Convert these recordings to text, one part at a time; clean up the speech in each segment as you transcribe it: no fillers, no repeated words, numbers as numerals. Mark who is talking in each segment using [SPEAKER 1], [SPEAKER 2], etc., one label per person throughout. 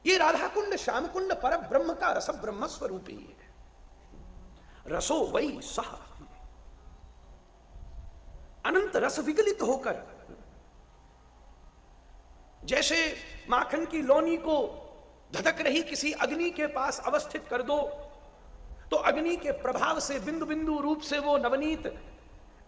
[SPEAKER 1] ये राधा कुंड श्याम कुंड पर ब्रह्म का रस ब्रह्म स्वरूप ही है। रसो वही सह, अनंत रस विगलित होकर, जैसे माखन की लोनी को धधक रही किसी अग्नि के पास अवस्थित कर दो तो अग्नि के प्रभाव से बिंदु बिंदु रूप से वो नवनीत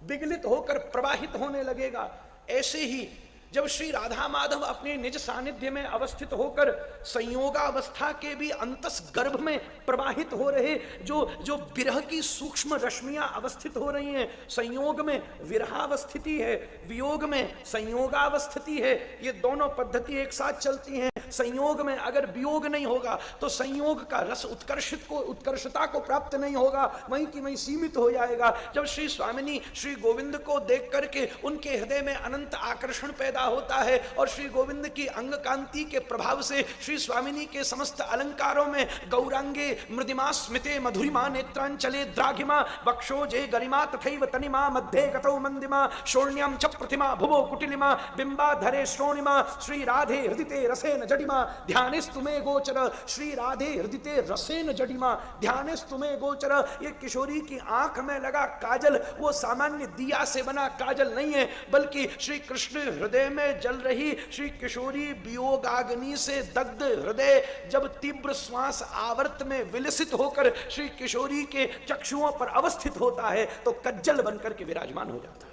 [SPEAKER 1] विगलित होकर प्रवाहित होने लगेगा। ऐसे ही जब श्री राधा माधव अपने निज सानिध्य में अवस्थित होकर संयोगावस्था के भी अंतस गर्भ में प्रवाहित हो रहे, जो विरह की सूक्ष्म रश्मियां अवस्थित हो रही हैं, संयोग में विरहावस्थिति है, वियोग में संयोगावस्थिति है, ये दोनों पद्धति एक साथ चलती हैं। संयोग में अगर वियोग नहीं होगा तो संयोग का रस उत्कर्षता को प्राप्त नहीं होगा, वहीं की वहीं सीमित हो जाएगा। जब श्री स्वामिनी श्री गोविंद को देख करके उनके हृदय में अनंत आकर्षण पैदा होता है और श्री गोविंद की अंग कांति के प्रभाव से श्री स्वामिनी के समस्त अलंकारों में गौरांगे मृदिमा स्मिते मधुरिमा नेत्रांचले द्राघिमा वक्षोजे गरिमा तथैव तनिमा मध्ये गतौ मंदिमा शोण्यां च प्रतिमा भुवो कुटिलिमा बिंबाधरे श्रोणिमा श्री राधे हृदिते रसेन जडिमा ध्यानेस्तुमे गोचर, श्री राधे हृदिते रसेन जडिमा ध्यानेस्तुमे गोचर। ये किशोरी की आंख में लगा काजल वो सामान्य दिया से बना काजल नहीं है, बल्कि श्री कृष्ण हृदय में जल रही श्री किशोरी वियोगाग्नि से दग्ध हृदय जब तीव्र श्वास आवर्त में विलसित होकर श्री किशोरी के चक्षुओं पर अवस्थित होता है तो कज्जल बनकर के विराजमान हो जाता है।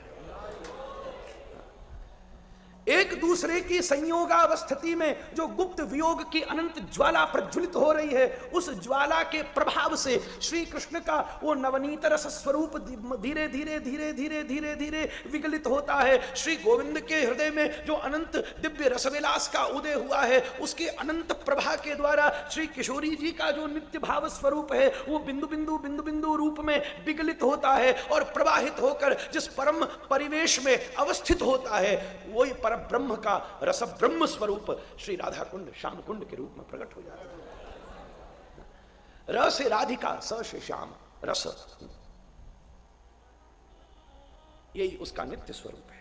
[SPEAKER 1] एक दूसरे की संयोगावस्थिति में जो गुप्त वियोग की अनंत ज्वाला प्रज्वलित हो रही है, उस ज्वाला के प्रभाव से श्री कृष्ण का वो नवनीत रस स्वरूप धीरे धीरे धीरे धीरे धीरे धीरे विगलित होता है। श्री गोविंद के हृदय में जो अनंत दिव्य रसविलास का उदय हुआ है, उसके अनंत प्रभा के द्वारा श्री किशोरी जी का जो नित्य भाव स्वरूप है वो बिंदु बिंदु बिंदु बिंदु रूप में विगलित होता है और प्रवाहित होकर जिस परम परिवेश में अवस्थित होता है वही पर ब्रह्म का रस ब्रह्म स्वरूप श्री राधा कुंड श्याम कुंड के रूप में प्रकट हो जाता है। रस से राधिका, स से श्याम, रस यही उसका नित्य स्वरूप है।